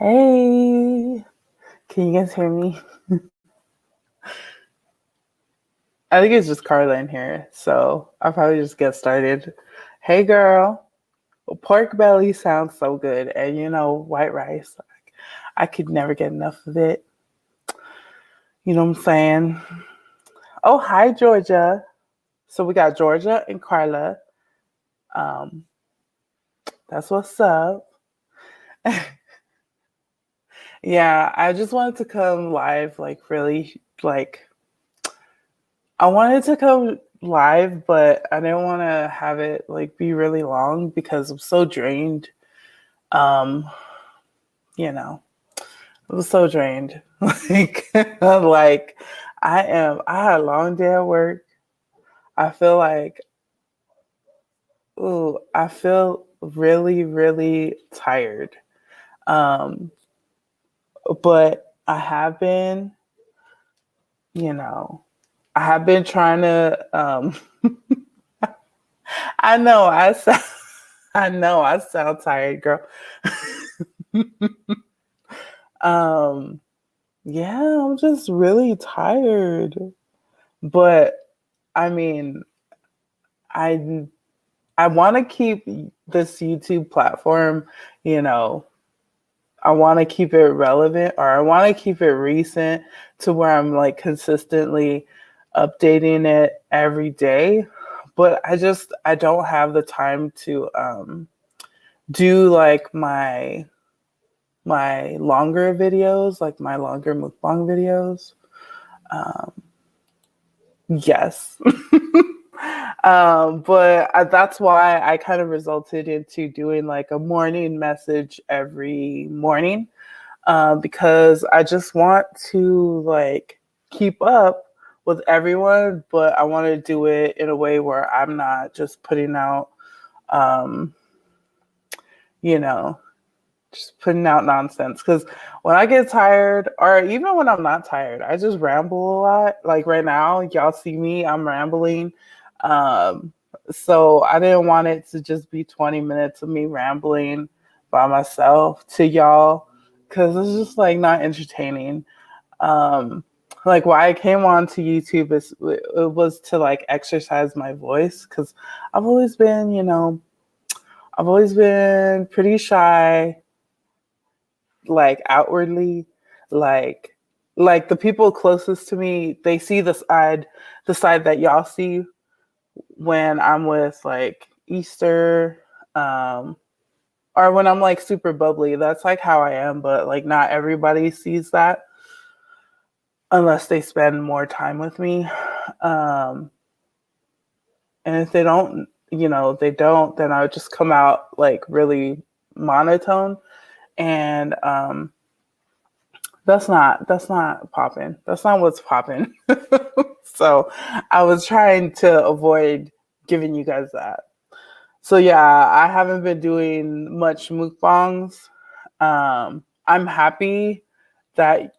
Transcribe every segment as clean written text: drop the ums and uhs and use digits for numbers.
Hey, can you guys hear me? I think it's just Carla in here, so I'll probably just get started. Hey, girl. Well, pork belly sounds so good, and white rice. I could never get enough of it. You know what I'm saying? Oh, hi, Georgia. So we got Georgia and Carla. Um, that's what's up. Yeah, I just wanted to come live, like really, like I wanted to come live, but I didn't want to have it like be really long because I'm so drained. Um, you know, I was so drained. Like, like I had a long day at work. I feel like, ooh, I feel really, really tired. Um, but you know, I have been trying to, I know I know I sound tired, girl. um, yeah, I'm just really tired. But I mean, I I want to keep this YouTube platform, you know, I want to keep it relevant or I want to keep it recent to where I'm like consistently updating it every day. But I don't have the time to do like my longer videos, like my longer mukbang videos. Um, yes. But that's why I kind of resulted into doing like a morning message every morning because I just want to like keep up with everyone, but I want to do it in a way where I'm not just putting out, um, you know, just putting out nonsense. Because when I get tired, or even when I'm not tired, I just ramble a lot. Like right now, y'all see me, I'm rambling. Um, so I didn't want it to just be 20 minutes of me rambling by myself to y'all because it's just like not entertaining. Um, like why I came on to YouTube is it was to like exercise my voice because I've always been, I've always been pretty shy, like outwardly, like like the people closest to me, they see the side that y'all see when I'm with like Easter, um, or when I'm like super bubbly. That's like how I am, but like not everybody sees that unless they spend more time with me. Um, and if they don't, they don't, then I would just come out like really monotone. And that's not popping. That's not what's popping. So I was trying to avoid giving you guys that. So yeah, I haven't been doing much mukbangs. I'm happy that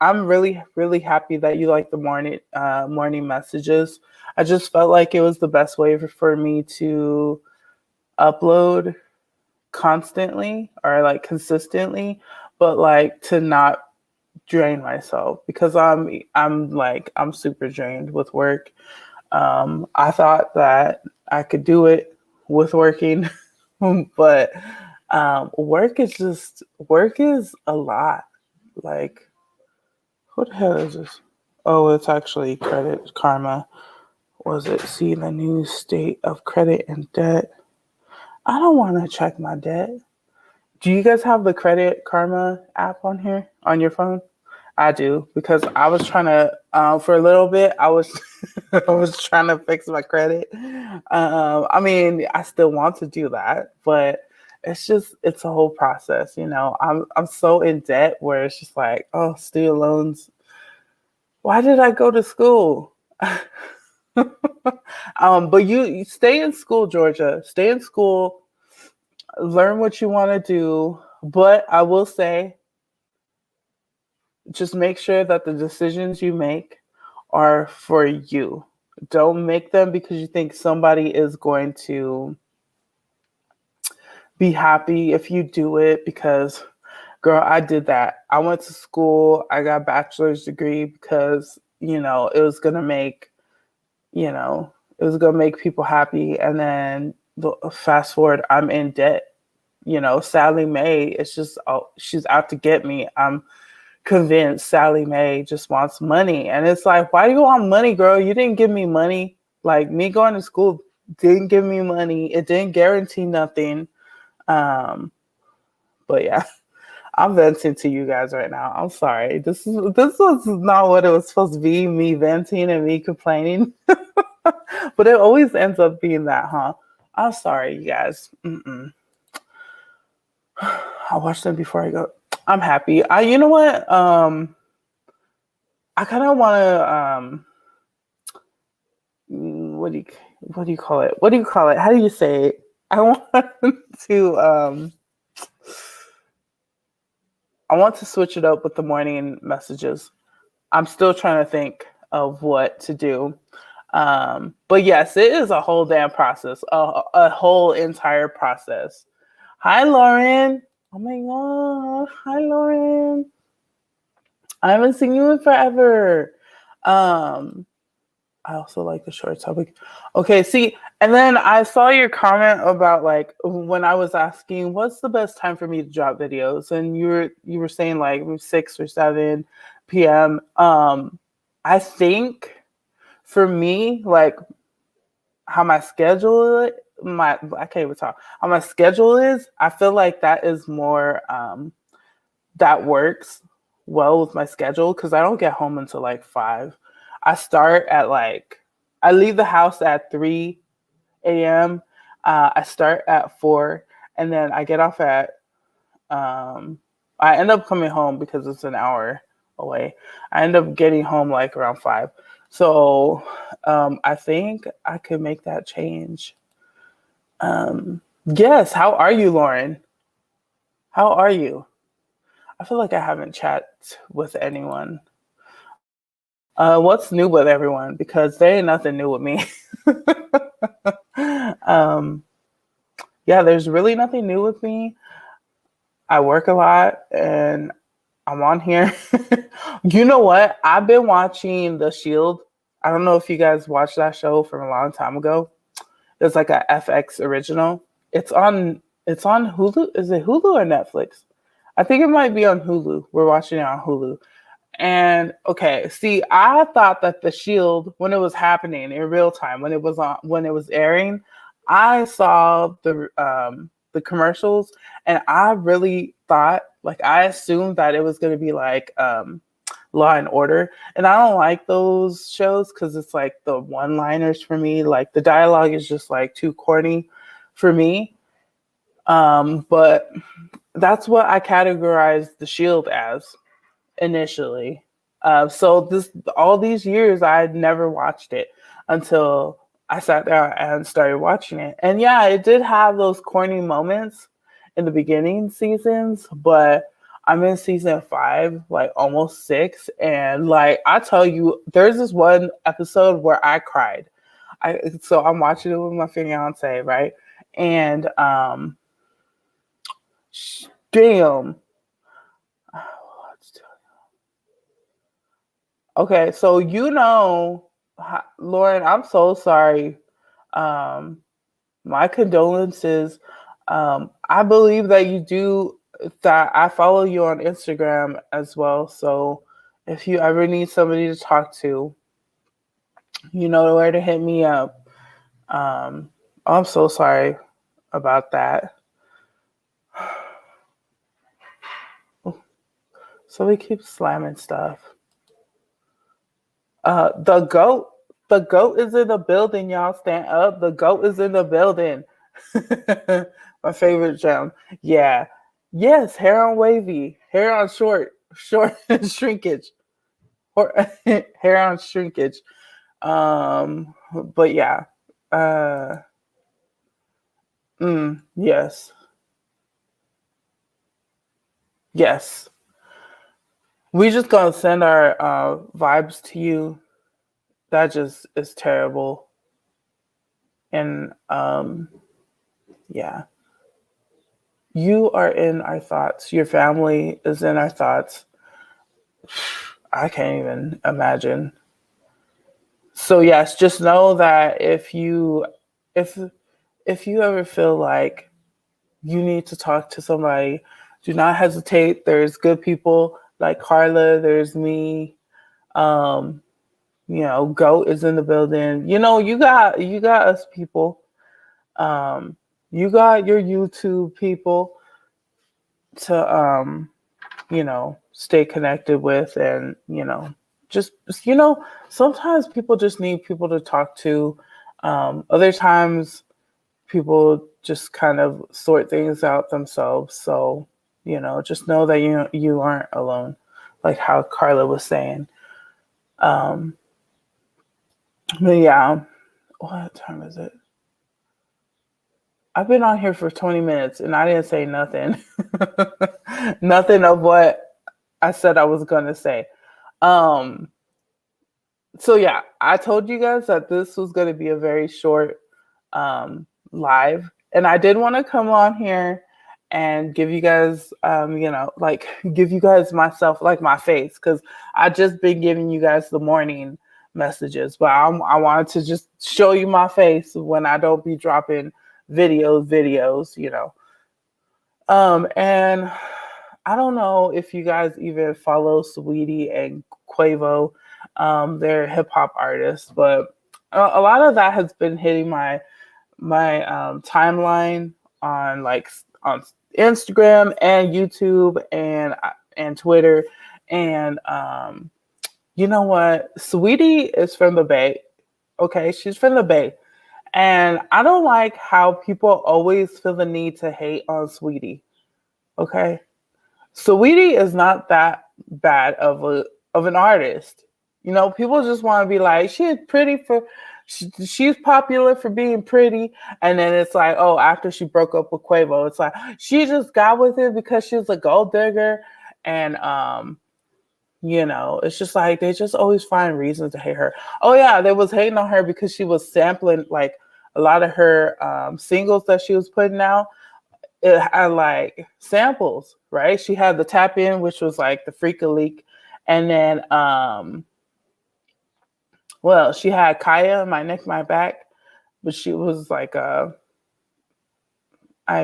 I'm really, really happy that you like the morning messages. I just felt like it was the best way for me to upload constantly or like consistently, but like to not drain myself because I'm super drained with work. I thought that I could do it with working, but work is a lot. Like, what the hell is this? Oh, it's actually Credit Karma. Was it see the new state of credit and debt? I don't want to check my debt. Do you guys have the Credit Karma app on here on your phone? I do because I was trying to for a little bit. I was I was trying to fix my credit. I mean, I still want to do that, but it's a whole process. I'm so in debt where it's just like, oh, student loans. Why did I go to school? But you stay in school, Georgia. Stay in school. Learn what you want to do. But I will say, just make sure that the decisions you make are for you. Don't make them because you think somebody is going to be happy if you do it because Girl, I did that. I went to school. I got a bachelor's degree because, it was going to make, you know, it was going to make people happy. And then fast forward, I'm in debt. Sally Mae, it's just, oh, she's out to get me. I'm convinced Sally Mae just wants money. And it's like, why do you want money, girl? You didn't give me money. Like, me going to school didn't give me money. It didn't guarantee nothing. But yeah, I'm venting to you guys right now. I'm sorry. This was not what it was supposed to be, me venting and me complaining. But it always ends up being that, huh? I'm sorry, you guys. I'll watch them before I go. I'm happy. You know what? I kind of want to. What do you call it? What do you call it? How do you say it? I want to. I want to switch it up with the morning messages. I'm still trying to think of what to do. But yes, it is a whole damn process, a whole entire process. Hi, Lauren. Oh my God. Hi, Lauren. I haven't seen you in forever. I also like the short topic. Okay, see, and then I saw your comment about like when I was asking what's the best time for me to drop videos, and you were saying like 6 or 7 p.m. I think for me, like how my schedule I can't even talk. How my schedule is, I feel like that is more that works well with my schedule because I don't get home until like 5. I leave the house at 3 a.m. I start at 4, and then I get off at, I end up coming home because it's an hour away. I end up getting home like around 5. So I think I could make that change. Yes. How are you, Lauren? How are you? I feel like I haven't chatted with anyone. What's new with everyone? Because there ain't nothing new with me. um, yeah, there's really nothing new with me. I work a lot and I'm on here. You know what? I've been watching The Shield. I don't know if you guys watched that show from a long time ago. It's like a FX original. It's on Hulu. Is it Hulu or Netflix? I think it might be on Hulu. We're watching it on Hulu. And okay, see, I thought that The Shield, when it was happening in real time, when it was airing, I saw the commercials, and I really thought, like, I assumed that it was going to be like Law and Order, and I don't like those shows because it's like the one-liners for me, like the dialogue is just like too corny for me. But that's what I categorized The Shield as initially. So all these years I had never watched it until I sat down and started watching it. And yeah, it did have those corny moments in the beginning seasons, but I'm in season 5, like almost 6, and like I tell you, there's this one episode where I cried. So I'm watching it with my fiance, right? And damn. Okay, so Lauren, I'm so sorry. Um, my condolences. I believe that you do that. I follow you on Instagram as well. So if you ever need somebody to talk to, you know where to hit me up. I'm so sorry about that. So we keep slamming stuff. The goat. The goat is in the building, y'all. Stand up. The goat is in the building. My favorite gem. Yeah. Yes, hair on wavy. Hair on short shrinkage. Hair on shrinkage. But yeah. Uh yes. Yes. We just gonna send our vibes to you. That just is terrible. And yeah. You are in our thoughts. Your family is in our thoughts. I can't even imagine. So yes, just know that if if you ever feel like you need to talk to somebody, do not hesitate. There's good people like Carla, there's me. Um, Goat is in the building. You got us people. Um, you got your YouTube people to stay connected with, and just sometimes people just need people to talk to. Other times people just kind of sort things out themselves. So just know that you aren't alone, like how Carla was saying. um but yeah, what time is it? I've been on here for 20 minutes and I didn't say nothing. Nothing of what I said I was going to say. um so yeah, I told you guys that this was going to be a very short live, and I did want to come on here and give you guys like give you guys myself, like my face, because I just been giving you guys the morning messages, but I wanted to just show you my face when I don't be dropping videos. And I don't know if you guys even follow SAWEETIE and Quavo. They're hip hop artists, but a lot of that has been hitting my timeline on on Instagram and YouTube and Twitter. And you know what? SAWEETIE is from the Bay. Okay, she's from the Bay. And I don't like how people always feel the need to hate on SAWEETIE. Okay? SAWEETIE is not that bad of an artist. People just want to be like, she's popular for being pretty, and then it's like, oh, after she broke up with Quavo, it's like she just got with it because she's a gold digger, and it's just like they just always find reasons to hate her. Oh yeah, they was hating on her because she was sampling like a lot of her singles that she was putting out. It had like samples, right? She had the Tap In, which was like the Freak a Leak, and then well, she had Kaya, My Neck, My Back, but she was like I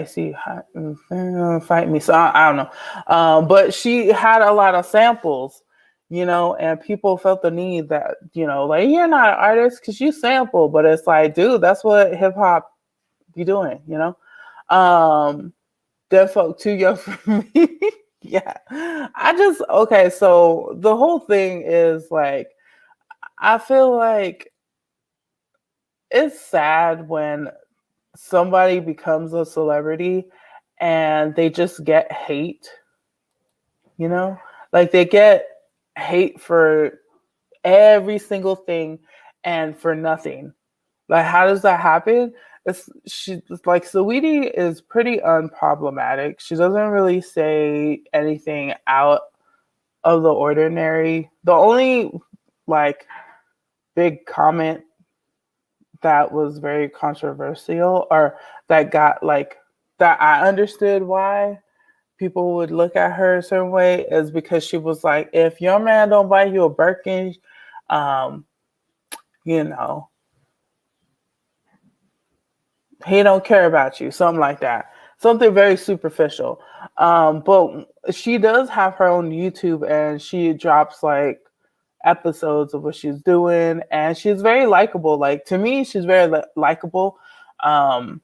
see fight me. So I don't know. But she had a lot of samples, and people felt the need that, like, you're not an artist because you sample, but it's like, dude, that's what hip hop be doing. Um Dead folk too young for me. Yeah. Okay, so the whole thing is like, I feel like it's sad when somebody becomes a celebrity and they just get hate, you know? Like they get hate for every single thing and for nothing. Like, how does that happen? It's like SAWEETIE is pretty unproblematic. She doesn't really say anything out of the ordinary. The only like big comment that was very controversial, or that got like that I understood why people would look at her a certain way, is because she was like, if your man don't buy you a Birkin, um, you know, he don't care about you, something like that, something very superficial. But she does have her own YouTube, and she drops like episodes of what she's doing, and she's very likable. Like, to me, she's very likable. um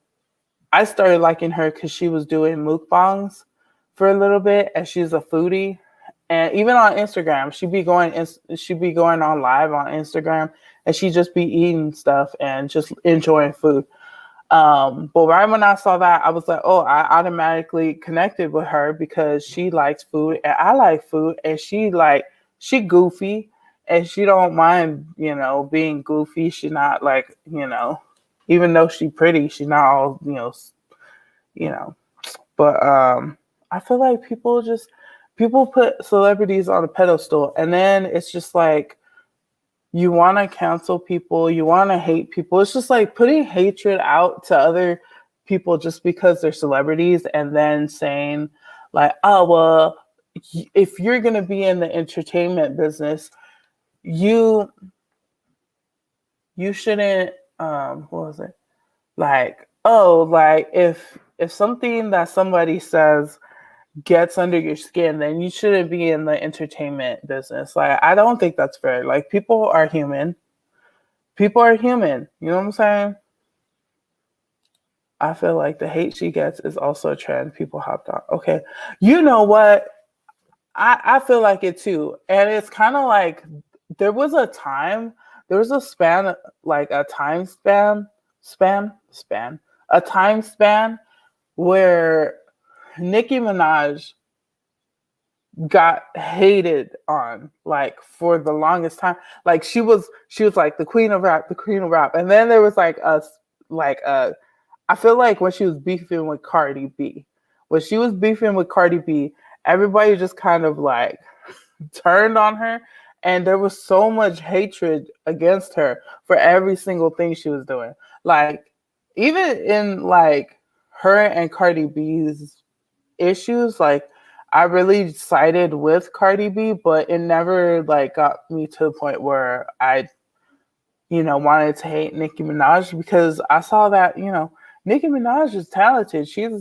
I started liking her because she was doing mukbangs for a little bit, and she's a foodie. And even on Instagram, she be going on live on Instagram, and she just be eating stuff and just enjoying food. But right when I saw that, I was like, oh, I automatically connected with her because she likes food and I like food, and she goofy, and she don't mind, being goofy. She's not like, even though she pretty, she's not all, you know. But I feel like people put celebrities on a pedestal, and then it's just like, you want to cancel people, you want to hate people. It's just like putting hatred out to other people just because they're celebrities and then saying like, oh well, if you're going to be in the entertainment business, you you shouldn't what was it? Like, oh, like if something that somebody says gets under your skin, then you shouldn't be in the entertainment business. Like, I don't think that's fair. Like, people are human. People are human. You know what I'm saying? I feel like the hate she gets is also a trend. People hopped on. Okay. You know what? I feel like it too. And it's kind of like there was a time, there was a span, like a time a time span where Nicki Minaj got hated on like for the longest time. Like she was like the queen of rap, the queen of rap. And then there was like a I feel like when she was beefing with Cardi B, when she was beefing with Cardi B, everybody just kind of like turned on her, and there was so much hatred against her for every single thing she was doing. Like even in like her and Cardi B's issues, like I really sided with Cardi B, but it never like got me to the point where I wanted to hate Nicki Minaj because I saw that, Nicki Minaj is talented. She's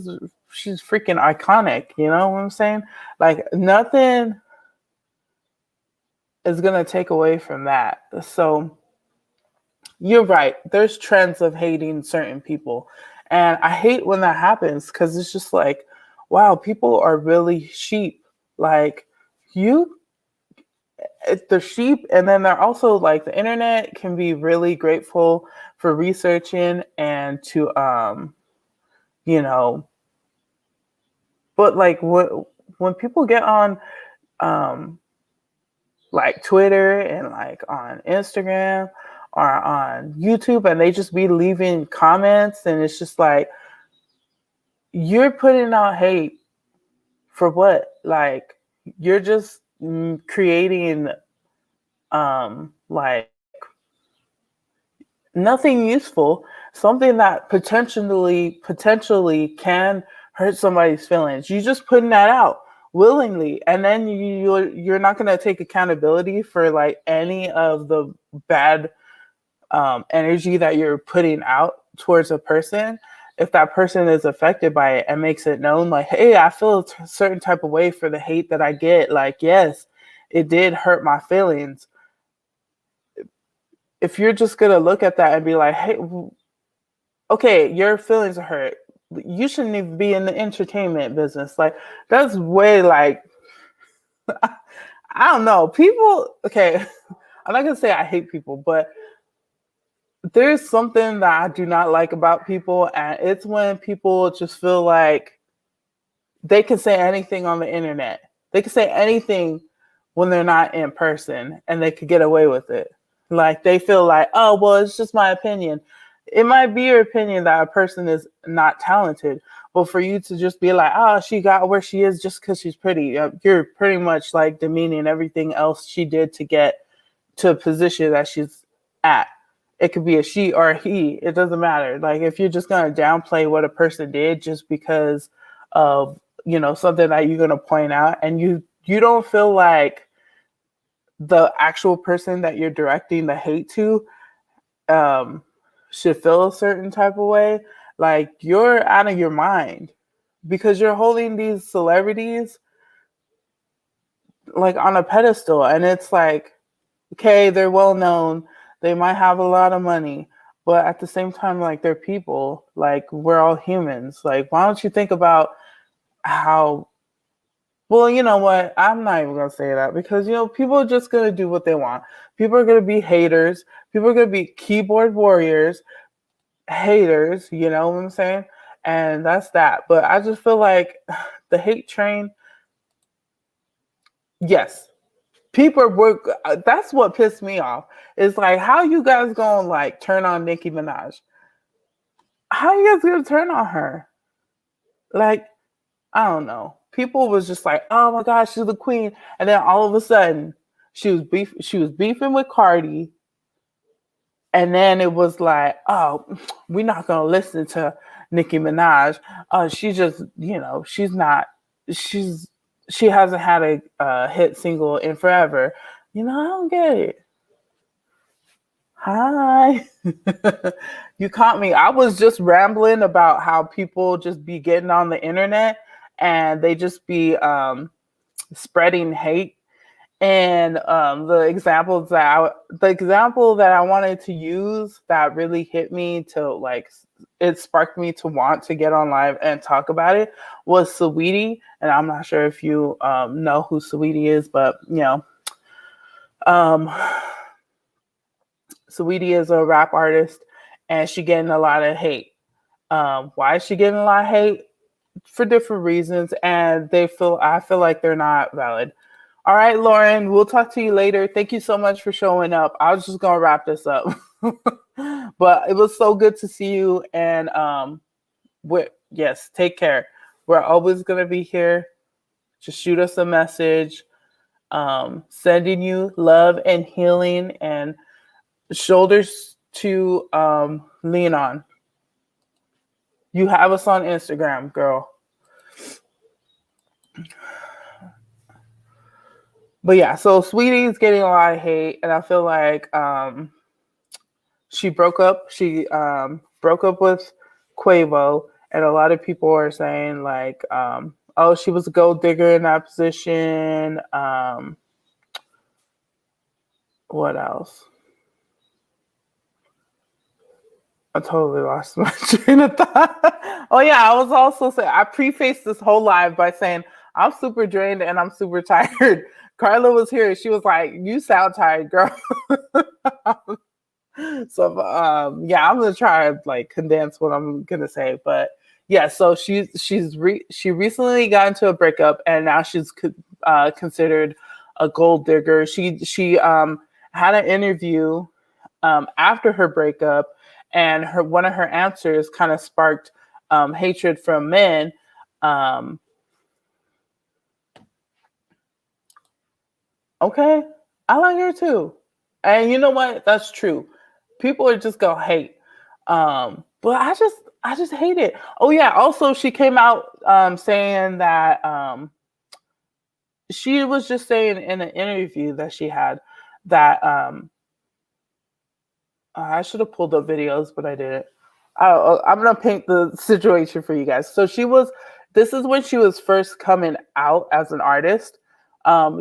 freaking iconic. You know what I'm saying? Like nothing is gonna take away from that. So you're right. There's trends of hating certain people, and I hate when that happens because it's just like, wow, people are really sheep. Like you they're sheep, and then they're also like the internet can be really grateful for researching and to you know but like when people get on um like Twitter and like on Instagram or on YouTube and they just be leaving comments, and it's just like you're putting out hate for what? Like you're just creating like nothing useful, something that potentially can hurt somebody's feelings. You just putting that out willingly, and then you're not going to take accountability for like any of the bad energy that you're putting out towards a person. If that person is affected by it and makes it known, like, hey, I feel a certain type of way for the hate that I get. Like, yes, it did hurt my feelings. If you're just gonna look at that and be like, hey, okay, your feelings are hurt. You shouldn't even be in the entertainment business. Like, that's way like, I don't know. People, okay, I'm not gonna say I hate people, but there's something that I do not like about people, and it's when people just feel like they can say anything on the internet. They can say anything when they're not in person, and they could get away with it. Like they feel like, oh, well, it's just my opinion. It might be your opinion that a person is not talented, but for you to just be like, oh, she got where she is just because she's pretty, you're pretty much like demeaning everything else she did to get to a position that she's at. It could be a she or a he. It doesn't matter. Like if you're just gonna downplay what a person did just because of something that you're gonna point out, and you don't feel like the actual person that you're directing the hate to um, should feel a certain type of way, like you're out of your mind because you're holding these celebrities like on a pedestal, and it's like, okay, they're well known, they might have a lot of money, but at the same time, like they're people, like we're all humans. Like, why don't you think about how well, you know what? I'm not even gonna say that because people are just gonna do what they want. People are gonna be haters. People are gonna be keyboard warriors, haters. You know what I'm saying? And that's that. But I just feel like the hate train. Yes, people work. That's what pissed me off. It's like, how you guys gonna like turn on Nicki Minaj? How you guys gonna turn on her? Like, I don't know. People was just like, "Oh my gosh, she's the queen," and then all of a sudden, she was beefing with Cardi, And then it was like, oh, we're not gonna listen to Nicki Minaj. She just, she's not, she's, she hasn't had a hit single in forever. I don't get it. Hi. You caught me. I was just rambling about how people just be getting on the internet and they just be spreading hate. And the example that I wanted to use that really hit me to like, it sparked me to want to get on live and talk about it was SAWEETIE. And I'm not sure if you know who SAWEETIE is, but um, SAWEETIE is a rap artist and she getting a lot of hate. Why is she getting a lot of hate? For different reasons, and I feel like they're not valid. All right, Lauren, we'll talk to you later. Thank you so much for showing up. I was just gonna wrap this up. But it was so good to see you, and yes, take care. We're always gonna be here. Just shoot us a message. Sending you love and healing and shoulders to lean on. You have us on Instagram, girl. But yeah, so SAWEETIE's getting a lot of hate, and I feel like she broke up. She broke up with Quavo, and a lot of people are saying like, oh, she was a gold digger in that position. What else? I totally lost my train of thought. Oh yeah, I was also saying I prefaced this whole live by saying I'm super drained and I'm super tired. Carla was here. She was like, "You sound tired, girl." So yeah, I'm gonna try to like condense what I'm gonna say, but yeah. So she recently got into a breakup and now she's considered a gold digger. She had an interview after her breakup, and one of her answers kind of sparked hatred from men. Okay, I like her too, and you know what? That's true. People are just gonna hate, but I just hate it. Oh yeah. Also, she came out saying that she was just saying in an interview that she had that I should have pulled up videos, but I didn't. I'm gonna paint the situation for you guys. So this is when she was first coming out as an artist.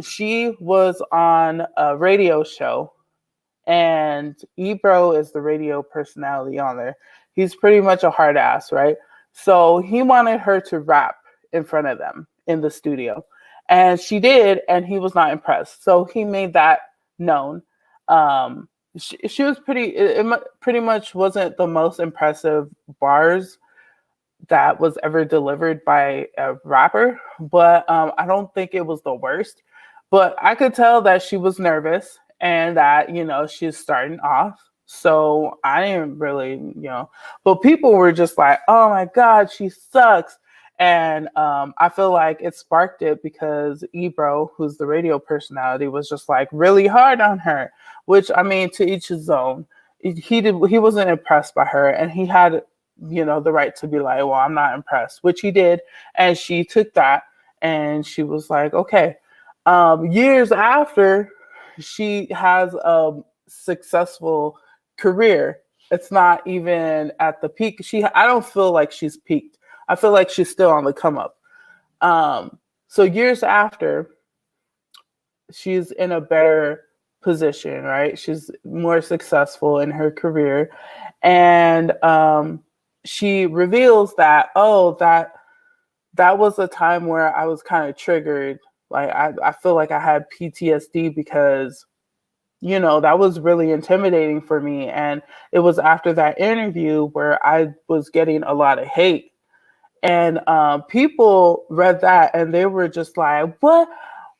She was on a radio show, and Ebro is the radio personality on there. He's pretty much a hard ass, right? So he wanted her to rap in front of them in the studio, and she did, and he was not impressed. So he made that known. She was pretty much wasn't the most impressive bars that was ever delivered by a rapper, but I don't think it was the worst. But I could tell that she was nervous and that she's starting off. So I didn't really, but people were just like, "Oh my God, she sucks." And I feel like it sparked it because Ebro, who's the radio personality, was just like really hard on her. Which, I mean, to each his own. He wasn't impressed by her, and he had the right to be like, "Well, I'm not impressed," which he did, and she took that and she was like, "Okay." Years after, she has a successful career. It's not even at the peak. I don't feel like she's peaked. I feel like she's still on the come up. So years after, she's in a better position, right? She's more successful in her career. And she reveals that, that was a time where I was kind of triggered. Like, I feel like I had PTSD because, that was really intimidating for me. And it was after that interview where I was getting a lot of hate. And people read that and they were just like, "What?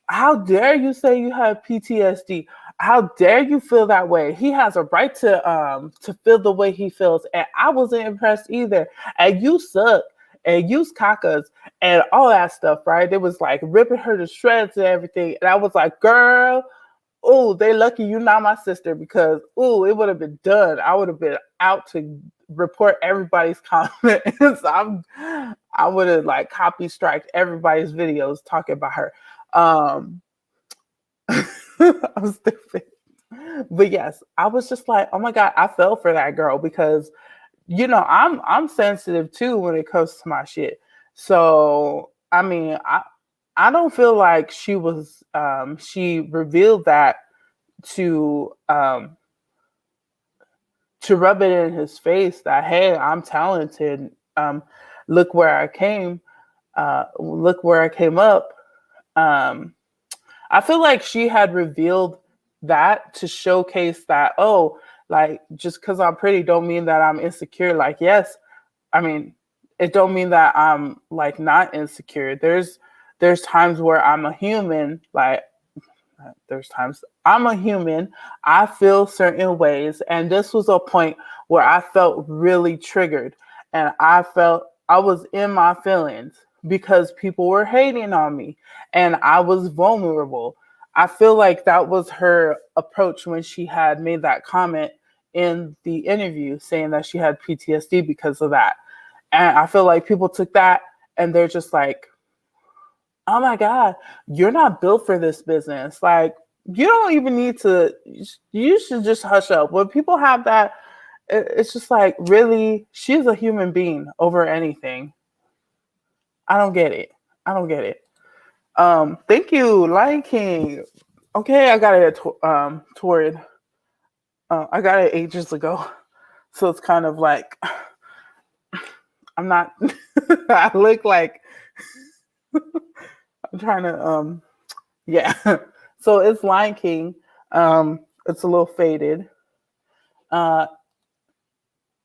How dare you say you have PTSD? How dare you feel that way? He has a right to feel the way he feels." And I wasn't impressed either. And you suck. And use cacas and all that stuff, right? It was like ripping her to shreds and everything. And I was like, "Girl, oh, they lucky you not my sister because, oh, it would have been done. I would have been out to report everybody's comments. I would have like copy striked everybody's videos talking about her. I'm stupid. But yes, I was just like, oh my God, I fell for that girl because I'm sensitive too when it comes to my shit. So I mean, I don't feel like she revealed that to rub it in his face that, hey, I'm talented. Look where I came. Look where I came up. Um, I feel like she had revealed that to showcase that, oh, like just because I'm pretty don't mean that I'm insecure. Like, yes, I mean, it don't mean that I'm like not insecure. There's times where I'm a human, like there's times I'm a human. I feel certain ways. And this was a point where I felt really triggered. And I felt I was in my feelings because people were hating on me and I was vulnerable. I feel like that was her approach when she had made that comment in the interview saying that she had PTSD because of that. And I feel like people took that and they're just like, oh my God, you're not built for this business. Like, you don't even need to, you should just hush up. When people have that, it's just like, really, she's a human being over anything. I don't get it. I don't get it. Thank you, Lion King. Okay, I got it toward, I got it ages ago. So it's kind of like, I'm not, I look like, I'm trying to, yeah. So it's Lion King. It's a little faded. Uh,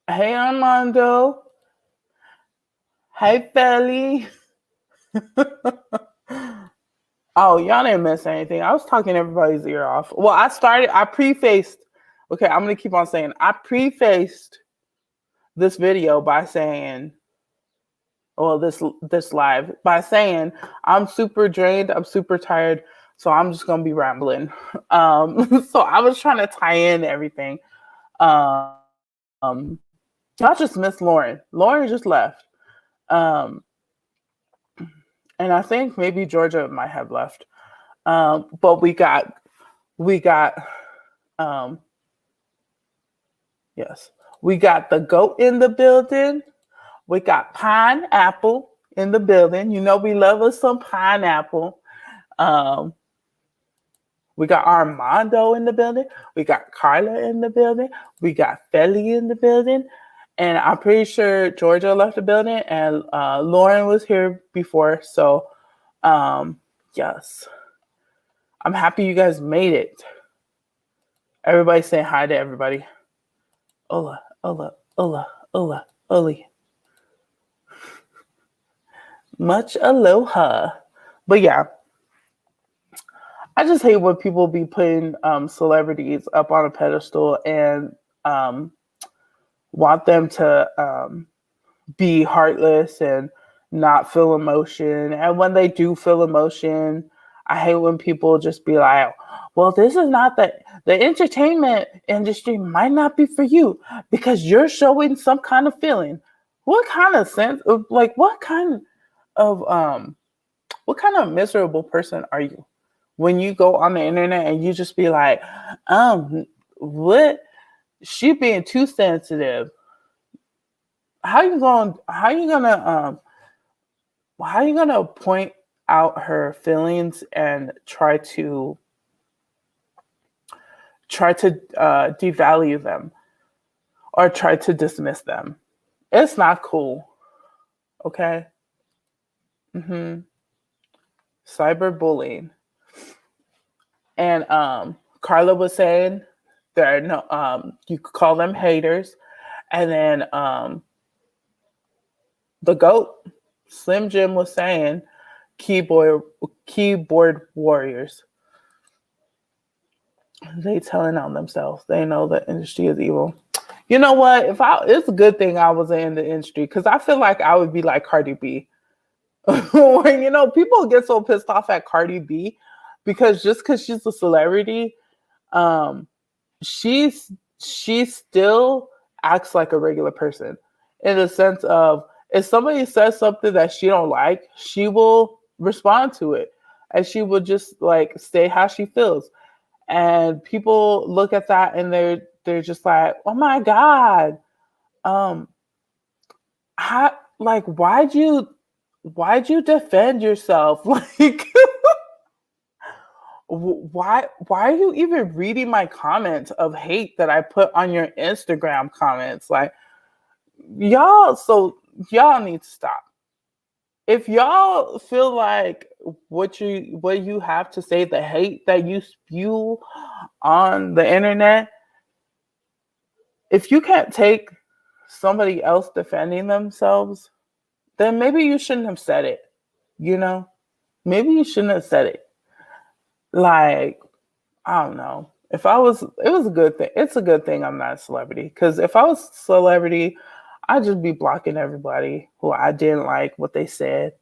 hey Armando. Hey Felly. Oh, y'all didn't miss anything. I was talking everybody's ear off. Well, I prefaced. Okay, I'm gonna keep on saying I prefaced this video by saying, well, this live by saying I'm super drained, I'm super tired, so I'm just gonna be rambling. So I was trying to tie in everything. Y'all just missed Lauren. Lauren just left. And I think maybe Georgia might have left. But we got, yes, we got the goat in the building. We got pineapple in the building. You know, we love us some pineapple. We got Armando in the building. We got Carla in the building. We got Felly in the building. And I'm pretty sure Georgia left the building and Lauren was here before. So, yes. I'm happy you guys made it. Everybody saying hi to everybody. Hola, hola, hola, hola, oli. Much aloha. But yeah. I just hate when people be putting celebrities up on a pedestal and want them to be heartless and not feel emotion. And when they do feel emotion, I hate when people just be like, well, this is not the entertainment industry might not be for you because you're showing some kind of feeling. What kind of sense of like what kind of miserable person are you? When you go on the internet and you just be like, what? She being too sensitive. How you gonna point out her feelings and try to devalue them or try to dismiss them? It's not cool. Okay. Cyberbullying. And Carla was saying there are no you could call them haters. And then the GOAT, Slim Jim, was saying keyboard warriors. They telling on themselves. They know the industry is evil. You know what? It's a good thing I was in the industry because I feel like I would be like Cardi B. When people get so pissed off at Cardi B because she's a celebrity Um, she's she still acts like a regular person in the sense of if somebody says something that she don't like, she will respond to it, and she will just like say how she feels. And people look at that and they're just like, oh my god, um, how, like why'd you defend yourself? Like why are you even reading my comments of hate that I put on your Instagram comments? Like y'all need to stop. If y'all feel like what you have to say, the hate that you spew on the internet, if you can't take somebody else defending themselves, then maybe you shouldn't have said it. You know? Maybe you shouldn't have said it. Like, I don't know. If I was, it was a good thing. It's a good thing I'm not a celebrity. Because if I was a celebrity, I'd just be blocking everybody who I didn't like what they said.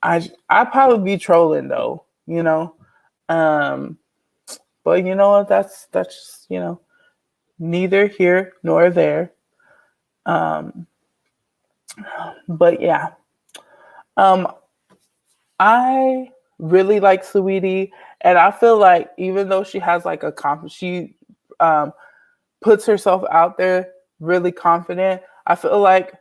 I'd probably be trolling though, you know. Um, but you know what? That's just, neither here nor there. Um, but yeah, um, I really like Sweetie, and I feel like even though she has like she um, puts herself out there really confident. I feel like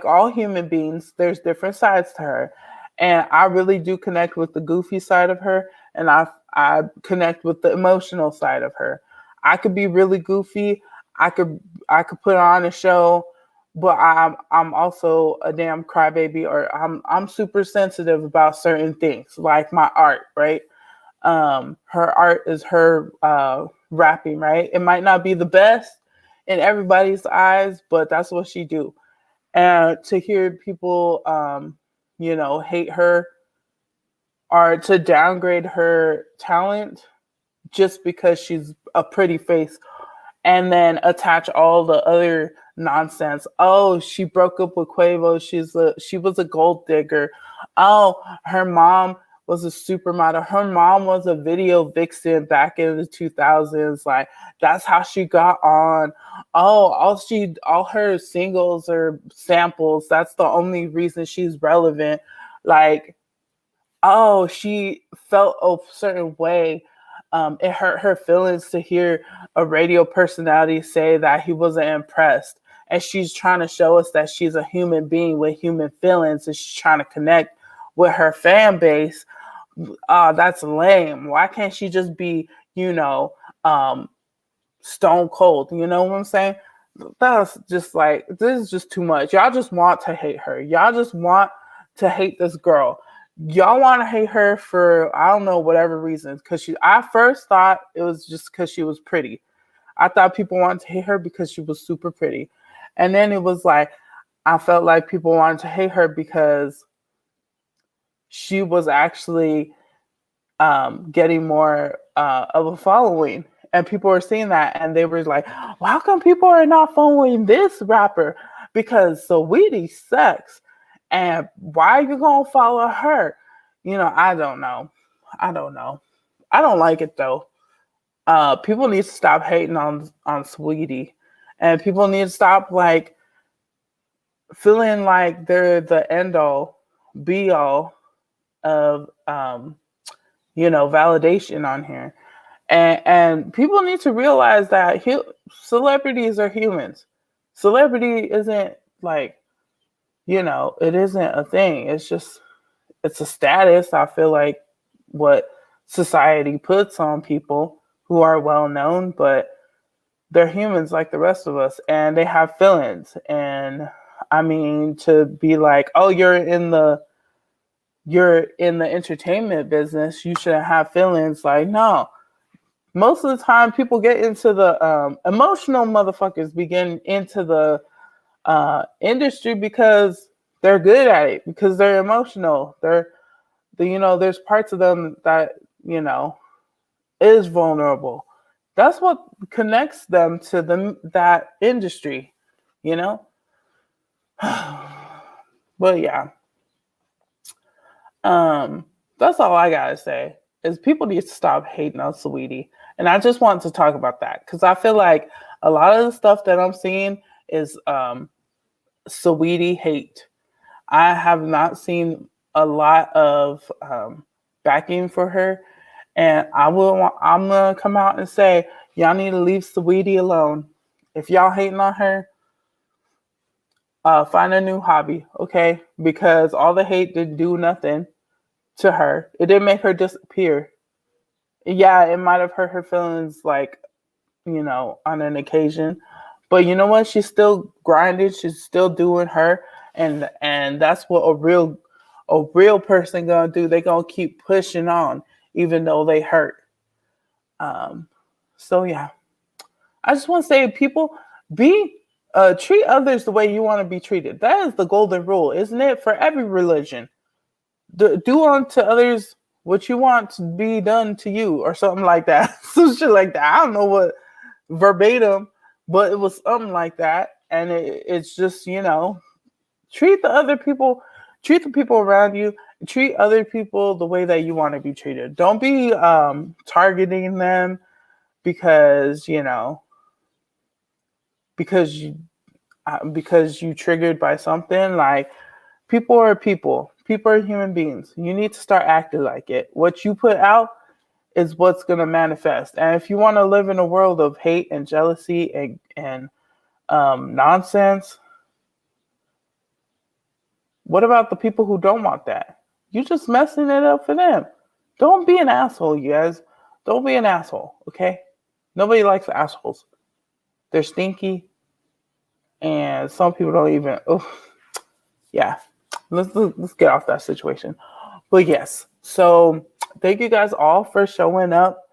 all human beings, there's different sides to her. And I really do connect with the goofy side of her, and I connect with the emotional side of her. I could be really goofy. I could I could put on a show, but I'm also a damn crybaby, or I'm super sensitive about certain things, like my art, right? Her art is her rapping, right? It might not be the best in everybody's eyes, but that's what she do. And to hear people, hate her or to downgrade her talent just because she's a pretty face, and then attach all the other nonsense. Oh, she broke up with Quavo. She was a gold digger. Oh, her mom was a supermodel. Her mom was a video vixen back in the 2000s. Like that's how she got on. Oh, all her singles are samples. That's the only reason she's relevant. Like, oh, she felt a certain way. It hurt her feelings to hear a radio personality say that he wasn't impressed. And she's trying to show us that she's a human being with human feelings, and she's trying to connect with her fan base. That's lame. Why can't she just be, um, stone cold? You know what I'm saying? That's just like, this is just too much. Y'all just want to hate her. Y'all just want to hate this girl. Y'all want to hate her for, I don't know, whatever reasons. I first thought it was just because she was pretty. I thought people wanted to hate her because she was super pretty. And then it was like, I felt like people wanted to hate her because she was actually getting more of a following. And people were seeing that, and they were like, well, how come people are not following this rapper? Because Saweetie sucks. And why are you going to follow her? I don't know. I don't know. I don't like it though. People need to stop hating on Saweetie. And people need to stop like feeling like they're the end all be all of validation on here. And people need to realize that celebrities are humans. Celebrity isn't like, it isn't a thing. It's a status. I feel like what society puts on people who are well known, but they're humans like the rest of us, and they have feelings. And I mean, to be like, oh, you're in the entertainment business, you shouldn't have feelings. Like, no. Most of the time, people get into the emotional motherfuckers begin into the industry because they're good at it, because they're emotional. There's parts of them that is vulnerable. That's what connects them to that you know. But yeah, um, that's all I gotta say. Is people need to stop hating on Sweetie, And I just want to talk about that because I feel like a lot of the stuff that I'm seeing is Saweetie hate. I have not seen a lot of backing for her, and I'm gonna come out and say y'all need to leave Saweetie alone. If y'all hating on her, find a new hobby, okay? Because all the hate didn't do nothing to her. It didn't make her disappear. Yeah, it might have hurt her feelings, like, on an occasion. But you know what? She's still grinding. She's still doing her, and that's what a real person gonna do. They gonna keep pushing on, even though they hurt. Um, so yeah, I just want to say, people, be treat others the way you want to be treated. That is the golden rule, isn't it? For every religion, do unto others what you want to be done to you, or something like that. Some shit like that. I don't know what verbatim, but it was something like that. And it's just, treat the other people, treat the people around you, treat other people the way that you want to be treated. Don't be targeting them because because you because you triggered by something. Like, people are people. People are human beings. You need to start acting like it. What you put out is what's going to manifest. And if you want to live in a world of hate and jealousy and nonsense, what about the people who don't want that? You're just messing it up for them. Don't be an asshole, you guys. Don't be an asshole, okay? Nobody likes assholes. They're stinky, and some people don't even. Oh, yeah. Let's get off that situation. But yes, so thank you guys all for showing up.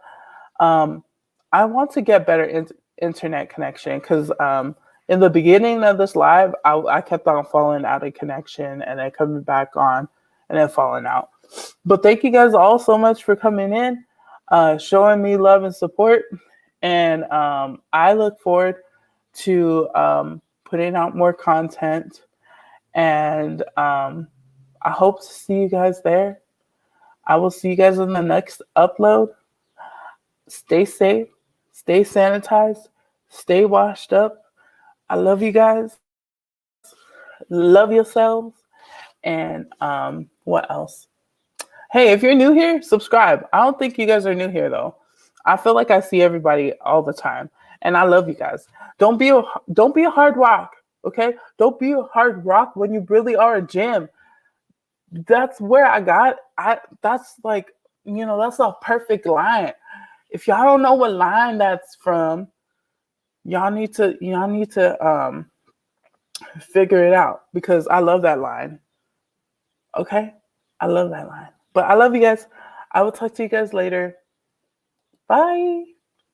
I want to get better internet connection because in the beginning of this live, I kept on falling out of connection and then coming back on and then falling out. But thank you guys all so much for coming in, showing me love and support. And I look forward to putting out more content. And I hope to see you guys there. I will see you guys in the next upload. Stay safe, stay sanitized, stay washed up. I love you guys. Love yourselves. And what else? Hey, if you're new here, subscribe. I don't think you guys are new here though. I feel like I see everybody all the time, and I love you guys. Don't be a hard rock, okay? Don't be a hard rock when you really are a gem. That's where that's like, that's a perfect line. If y'all don't know what line that's from, y'all need to figure it out, because I love that line. Okay? I love that line. But I love you guys. I will talk to you guys later. Bye.